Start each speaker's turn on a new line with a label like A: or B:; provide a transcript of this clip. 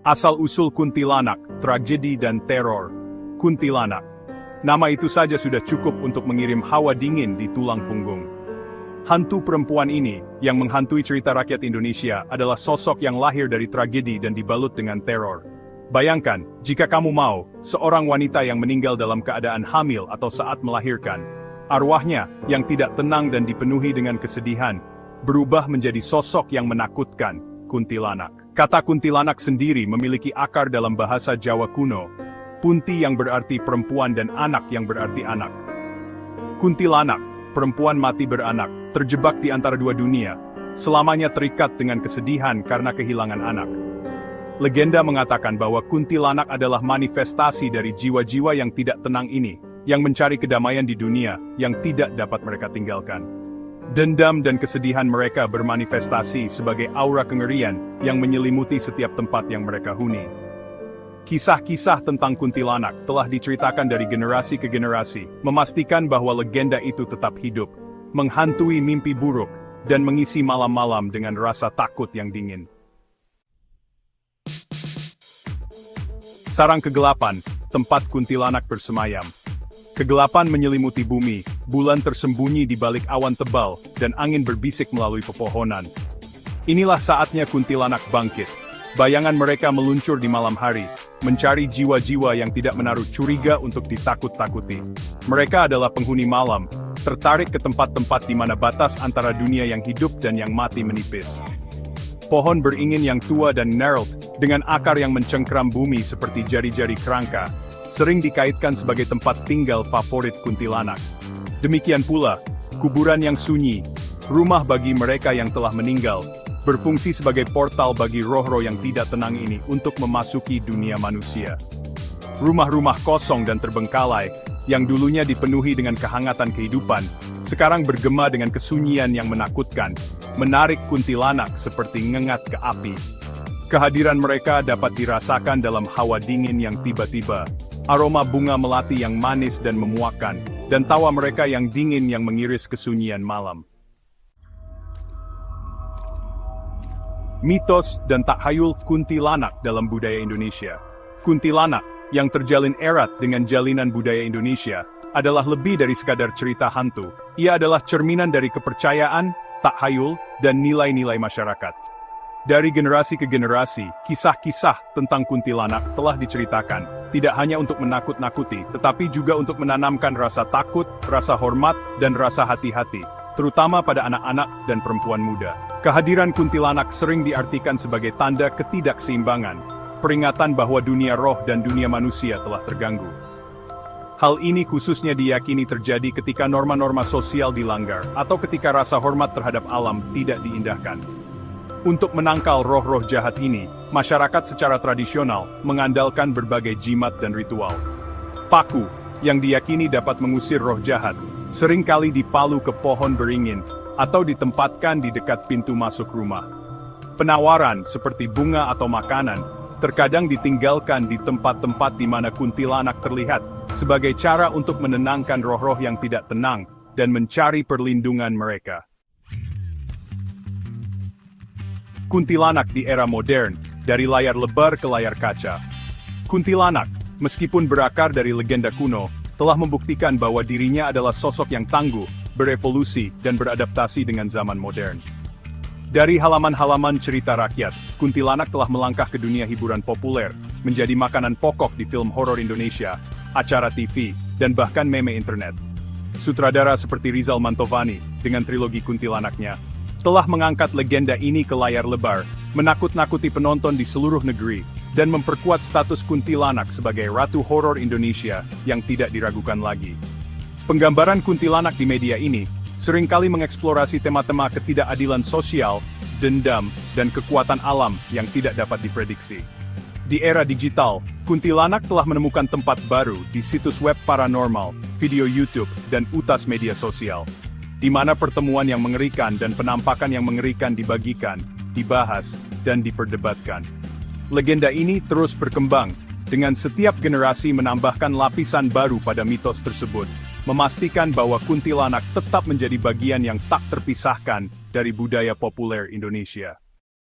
A: Asal-usul kuntilanak, tragedi dan teror. Kuntilanak. Nama itu saja sudah cukup untuk mengirim hawa dingin di tulang punggung. Hantu perempuan ini, yang menghantui cerita rakyat Indonesia, adalah sosok yang lahir dari tragedi dan dibalut dengan teror. Bayangkan, jika kamu mau, seorang wanita yang meninggal dalam keadaan hamil atau saat melahirkan, arwahnya, yang tidak tenang dan dipenuhi dengan kesedihan, berubah menjadi sosok yang menakutkan, kuntilanak. Kata kuntilanak sendiri memiliki akar dalam bahasa Jawa kuno, punti yang berarti perempuan dan anak yang berarti anak. Kuntilanak, perempuan mati beranak, terjebak di antara dua dunia, selamanya terikat dengan kesedihan karena kehilangan anak. Legenda mengatakan bahwa kuntilanak adalah manifestasi dari jiwa-jiwa yang tidak tenang ini, yang mencari kedamaian di dunia, yang tidak dapat mereka tinggalkan. Dendam dan kesedihan mereka bermanifestasi sebagai aura kengerian yang menyelimuti setiap tempat yang mereka huni. Kisah-kisah tentang kuntilanak telah diceritakan dari generasi ke generasi, memastikan bahwa legenda itu tetap hidup, menghantui mimpi buruk, dan mengisi malam-malam dengan rasa takut yang dingin. Sarang kegelapan, tempat kuntilanak bersemayam. Kegelapan menyelimuti bumi, bulan tersembunyi di balik awan tebal, dan angin berbisik melalui pepohonan. Inilah saatnya kuntilanak bangkit. Bayangan mereka meluncur di malam hari, mencari jiwa-jiwa yang tidak menaruh curiga untuk ditakut-takuti. Mereka adalah penghuni malam, tertarik ke tempat-tempat di mana batas antara dunia yang hidup dan yang mati menipis. Pohon beringin yang tua dan gnarled, dengan akar yang mencengkram bumi seperti jari-jari kerangka, sering dikaitkan sebagai tempat tinggal favorit kuntilanak. Demikian pula, kuburan yang sunyi, rumah bagi mereka yang telah meninggal, berfungsi sebagai portal bagi roh-roh yang tidak tenang ini untuk memasuki dunia manusia. Rumah-rumah kosong dan terbengkalai, yang dulunya dipenuhi dengan kehangatan kehidupan, sekarang bergema dengan kesunyian yang menakutkan, menarik kuntilanak seperti ngengat ke api. Kehadiran mereka dapat dirasakan dalam hawa dingin yang tiba-tiba, aroma bunga melati yang manis dan memuakkan, dan tawa mereka yang dingin yang mengiris kesunyian malam. Mitos dan takhayul kuntilanak dalam budaya Indonesia. Kuntilanak, yang terjalin erat dengan jalinan budaya Indonesia, adalah lebih dari sekadar cerita hantu. Ia adalah cerminan dari kepercayaan, takhayul, dan nilai-nilai masyarakat. Dari generasi ke generasi, kisah-kisah tentang kuntilanak telah diceritakan, tidak hanya untuk menakut-nakuti, tetapi juga untuk menanamkan rasa takut, rasa hormat, dan rasa hati-hati, terutama pada anak-anak dan perempuan muda. Kehadiran kuntilanak sering diartikan sebagai tanda ketidakseimbangan, peringatan bahwa dunia roh dan dunia manusia telah terganggu. Hal ini khususnya diyakini terjadi ketika norma-norma sosial dilanggar, atau ketika rasa hormat terhadap alam tidak diindahkan. Untuk menangkal roh-roh jahat ini, masyarakat secara tradisional mengandalkan berbagai jimat dan ritual. Paku, yang diyakini dapat mengusir roh jahat, seringkali dipalu ke pohon beringin, atau ditempatkan di dekat pintu masuk rumah. Penawaran, seperti bunga atau makanan, terkadang ditinggalkan di tempat-tempat di mana kuntilanak terlihat, sebagai cara untuk menenangkan roh-roh yang tidak tenang, dan mencari perlindungan mereka. Kuntilanak di era modern, dari layar lebar ke layar kaca. Kuntilanak, meskipun berakar dari legenda kuno, telah membuktikan bahwa dirinya adalah sosok yang tangguh, berevolusi, dan beradaptasi dengan zaman modern. Dari halaman-halaman cerita rakyat, kuntilanak telah melangkah ke dunia hiburan populer, menjadi makanan pokok di film horor Indonesia, acara TV, dan bahkan meme internet. Sutradara seperti Rizal Mantovani, dengan trilogi kuntilanaknya, telah mengangkat legenda ini ke layar lebar, menakut-nakuti penonton di seluruh negeri, dan memperkuat status kuntilanak sebagai ratu horor Indonesia yang tidak diragukan lagi. Penggambaran kuntilanak di media ini seringkali mengeksplorasi tema-tema ketidakadilan sosial, dendam, dan kekuatan alam yang tidak dapat diprediksi. Di era digital, kuntilanak telah menemukan tempat baru di situs web paranormal, video YouTube, dan utas media sosial, di mana pertemuan yang mengerikan dan penampakan yang mengerikan dibagikan, dibahas, dan diperdebatkan. Legenda ini terus berkembang, dengan setiap generasi menambahkan lapisan baru pada mitos tersebut, memastikan bahwa kuntilanak tetap menjadi bagian yang tak terpisahkan dari budaya populer Indonesia.